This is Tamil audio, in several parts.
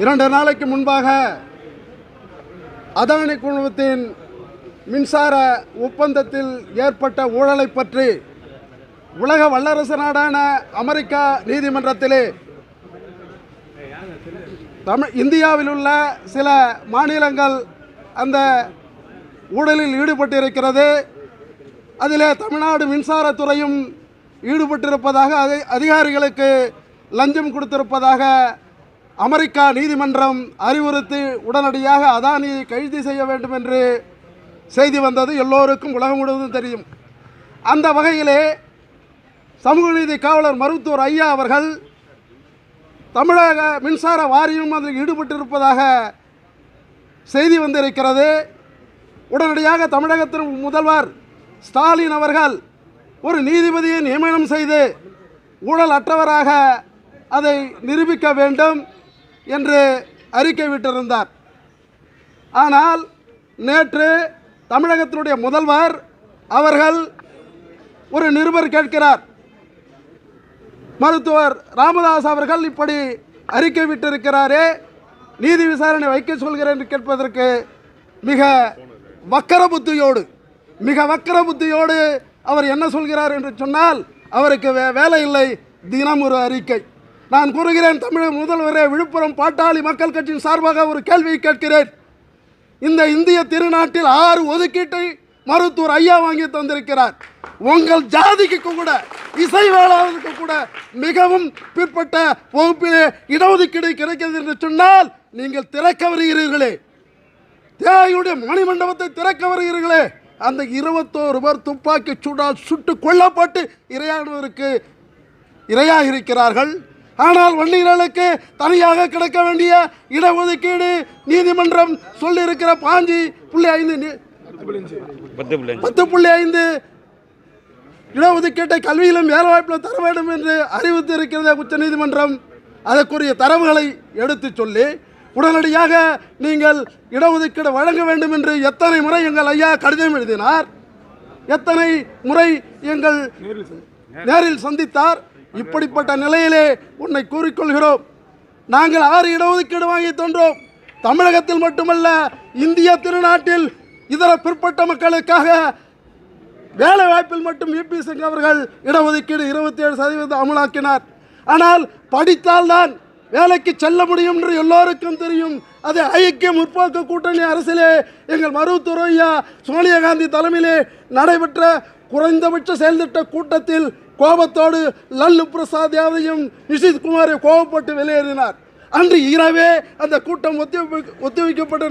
2 நாளைக்கு முன்பாக அதானி குழுமத்தின் மின்சார ஒப்பந்தத்தில் ஏற்பட்ட ஊழலை பற்றி உலக வல்லரசு நாடான அமெரிக்கா நீதிமன்றத்திலே இந்தியாவில் உள்ள சில மாநிலங்கள் அந்த ஊழலில் ஈடுபட்டிருக்கிறது. அதிலே தமிழ்நாடு மின்சாரத்துறையும் ஈடுபட்டிருப்பதாக அதிகாரிகளுக்கு லஞ்சம் கொடுத்திருப்பதாக அமெரிக்கா நீதிமன்றம் அறிவுறுத்தி உடனடியாக அதானியை கைது செய்ய வேண்டும் என்று செய்தி வந்தது எல்லோருக்கும் உலகம் முழுவதும் தெரியும். அந்த வகையிலே சமூக நீதி காவலர் மருத்துவர் ஐயா அவர்கள் தமிழக மின்சார வாரியம் அதில் ஈடுபட்டிருப்பதாக செய்தி வந்திருக்கிறது. உடனடியாக தமிழகத்தின் முதல்வர் ஸ்டாலின் அவர்கள் ஒரு நீதிபதியை நியமனம் செய்து ஊழல் அற்றவராக அதை நிரூபிக்க வேண்டும் என்று அறிக்கை விட்டிருந்தார். ஆனால் நேற்று தமிழகத்தினுடைய முதல்வர் அவர்கள் ஒரு நிருபர் கேட்கிறார், மருத்துவர் ராமதாஸ் அவர்கள் இப்படி அறிக்கை விட்டிருக்கிறாரே, நீதி விசாரணை வைக்க சொல்கிறேன் என்று கேட்பதற்கு மிக வக்கர புத்தியோடு அவர் என்ன சொல்கிறார் என்று சொன்னால், அவருக்கு வேலை இல்லை, தினம் ஒரு அறிக்கை. நான் கூறுகிறேன், தமிழக முதல்வரே, விழுப்புரம் பாட்டாளி மக்கள் கட்சியின் சார்பாக ஒரு கேள்வியை கேட்கிறேன். இந்த இந்திய திருநாட்டில் 6 ஒதுக்கீட்டை மருத்துவர் ஐயா வாங்கி தந்திருக்கிறார். உங்கள் ஜாதிக்கு கூட, இசைவேளாளருக்கு கூட மிகவும் பிற்பட்ட வகுப்பிலே இடஒதுக்கீடு கிடைக்கிறது என்று சொன்னால் நீங்கள் திறக்க வருகிறீர்களே, தேவையுடைய மணிமண்டபத்தை திறக்க வருகிறீர்களே, அந்த 21 பேர் துப்பாக்கி சூடால் சுட்டு கொல்லப்பட்டு இரையாக இருக்கிறார்கள். ஆனால் வன்னியர்களுக்கு தனியாக கிடைக்க வேண்டிய இடஒதுக்கீடு நீதிமன்றம் சொல்லியிருக்கிற 10.5 இடஒதுக்கீட்டை கல்வியிலும் வேலைவாய்ப்பிலும் தர வேண்டும் என்று அறிவித்து இருக்கிறது உச்ச நீதிமன்றம். அதற்குரிய தரவுகளை எடுத்து சொல்லி உடனடியாக நீங்கள் இடஒதுக்கீடு வழங்க வேண்டும் என்று எத்தனை முறை எங்கள் ஐயா கடிதம் எழுதினார், எத்தனை முறை எங்கள் நேரில் சந்தித்தார். இப்படிப்பட்ட நிலையிலே உன்னை கூறிக்கொள்கிறோம், நாங்கள் 6 இடஒதுக்கீடு வாங்கி தந்தோம். தமிழகத்தில் மட்டுமல்ல, இந்திய திருநாட்டில் இதர பிற்பட்ட மக்களுக்காக வேலை வாய்ப்பில் மட்டும் வி.பி. சிங் அவர்கள் இடஒதுக்கீடு 27% அமலாக்கினார். ஆனால் படித்தால்தான் வேலைக்கு செல்ல முடியும் என்று எல்லோருக்கும் தெரியும். அது ஐக்கிய முற்போக்கு கூட்டணி அரசிலே எங்கள் மருத்துவர் ஐயா சோனியா காந்தி தலைமையிலே நடைபெற்ற குறைந்தபட்ச செயல்திட்ட கூட்டத்தில் கோபத்தோடு லல்லு பிரசாத் யாதவையும் நிஷித்குமாரை கோபப்பட்டு வெளியேறினார். அன்று இரவே அந்த கூட்டம் ஒத்திவைக்கப்பட்டு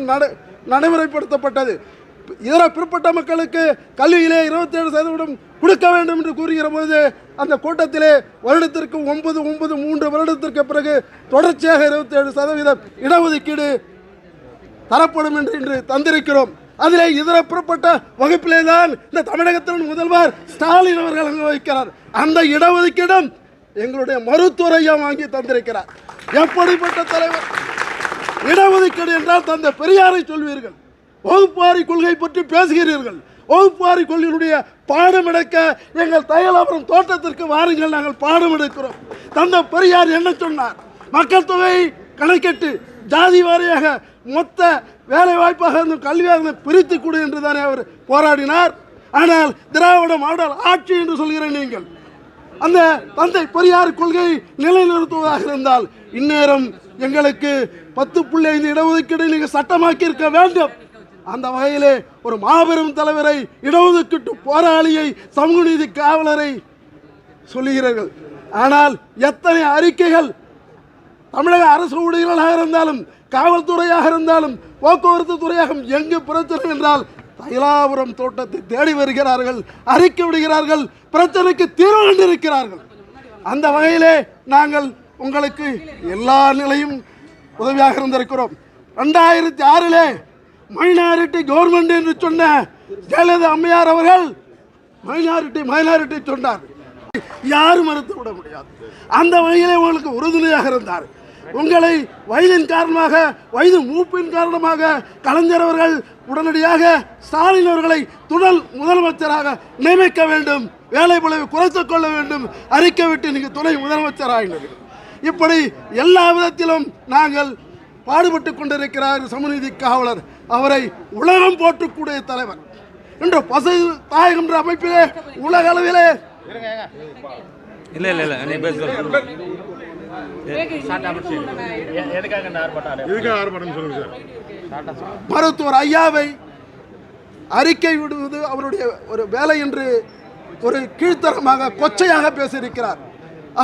நடைமுறைப்படுத்தப்பட்டது. இதர பிற்பட்ட மக்களுக்கு கல்வியிலே 27% கொடுக்க வேண்டும் என்று கூறுகிற போது அந்த கூட்டத்திலே வருடத்திற்கு 3 வருடத்திற்கு பிறகு தொடர்ச்சியாக 27% இடஒதுக்கீடு தரப்படும் என்று இன்று தந்திருக்கிறோம். அதிலே இதர பிற்பட்ட வகுப்பிலே தான் இந்த தமிழகத்தின் முதல்வர் ஸ்டாலின் அவர்கள் அனுபவிக்கிறார். அந்த இடஒதுக்கீடும் எங்களுடைய மருத்துவர் ஐயா வாங்கி தந்திருக்கிறார். எப்படிப்பட்ட தலைவர்! இடஒதுக்கீடு என்றால் தந்தை பெரியாரை சொல்வீர்கள், வகுப்பாரி கொள்கை பற்றி பேசுகிறீர்கள். வகுப்பாரி கொள்கையினுடைய பாடம் எடுக்க எங்கள் தையலாபுரம் தோட்டத்திற்கு வாருங்கள், நாங்கள் பாடம் எடுக்கிறோம். தந்தை பெரியார் என்ன சொன்னார்? மக்கள் தொகை கணக்கிட்டு ஜாதி வாரியாக மொத்த வேலை வாய்ப்பாக கல்வியாக பிரித்து கொடு என்று தானே அவர் போராடினார். ஆனால் திராவிட மாடல் ஆட்சி என்று சொல்கிற நீங்கள் அந்த தந்தை பெரியார் கொள்கை நிலைநிறுத்துவதாக இருந்தால் இந்நேரம் எங்களுக்கு 10.5 இடஒதுக்கீடு நீங்கள் சட்டமாக்கி இருக்க வேண்டும். அந்த வகையிலே ஒரு மாபெரும் தலைவரை, இடஒதுக்கீட்டு போராளியை, சமூக நீதி காவலரை சொல்லுகிறீர்கள். ஆனால் எத்தனை அறிக்கைகள் தமிழக அரசு ஊழியர்களாக இருந்தாலும், காவல்துறையாக இருந்தாலும், போக்குவரத்து துறையாக எங்கு பிரச்சனை என்றால் தைலாபுரம் தோட்டத்தை தேடி வருகிறார்கள், அறிக்கை விடுகிறார்கள், பிரச்சனைக்கு தீர்வு கண்டிருக்கிறார்கள். அந்த வகையிலே நாங்கள் உங்களுக்கு எல்லா நிலையும் உதவியாக இருந்திருக்கிறோம். 2006 மைனாரிட்டி கவர்மெண்ட் என்று சொன்ன ஜெயலலிதா அம்மையார் அவர்கள் மைனாரிட்டி சொன்னார், யாரும் மறுத்து விட முடியாது. அந்த வகையிலே உங்களுக்கு உறுதுணையாக இருந்தார். உங்களை வயதின் காரணமாக, வயது மூப்பின் காரணமாக கலைஞர் அவர்கள் உடனடியாக ஸ்டாலின் அவர்களை துணை முதலமைச்சராக நியமிக்க வேண்டும், வேலை பளுவை குறைத்துக் கொள்ள வேண்டும், அறிக்கை விட்டு நீங்கள் துணை முதலமைச்சராக. இப்படி எல்லா விதத்திலும் நாங்கள் பாடுபட்டு கொண்டிருக்கிறார் சமூகநீதி காவலர். அவரை உலகம் போற்றக்கூடிய தலைவர் என்ற பசு தாயகம் என்ற அமைப்பிலே உலக அளவிலே மருத்துவர் ஐயாவை அறிக்கை விடுவது அவருடைய ஒரு வேலை என்று ஒரு கீழ்த்தரமாக கொச்சையாக பேசியிருக்கிறார்.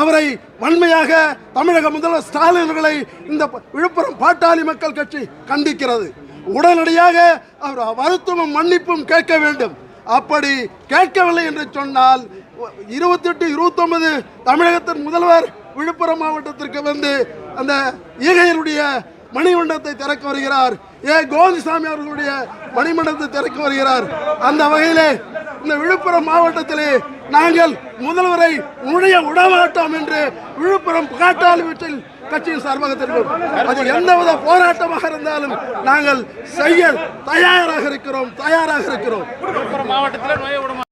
அவரை வன்மையாக தமிழக முதல்வர் ஸ்டாலின் அவர்களை இந்த விழுப்புரம் பாட்டாளி மக்கள் கட்சி கண்டிக்கிறது. உடனடியாக அவர் வருத்தமும் மன்னிப்பும் கேட்க வேண்டும். அப்படி கேட்கவில்லை என்று சொன்னால் 28, 29 தமிழகத்தின் முதல்வர் விழுப்புரம் மாவட்டத்திற்கு வந்து அந்த ஈகையருடைய மணிமண்டபத்தை திறக்க வருகிறார். கோவிந்தசாமி அவர்களுடைய மணிமண்டபத்தை திறக்க வருகிறார். அந்த வகையிலே இந்த விழுப்புரம் மாவட்டத்திலே நாங்கள் முதல்வரை நுழைய விடமாட்டோம் என்று விழுப்புரம் பாட்டாளி மக்கள் கட்சியின் சார்பாக தெரிவிக்கிறோம். அது எந்தவித போராட்டமாக இருந்தாலும் நாங்கள் செய்ய தயாராக இருக்கிறோம்.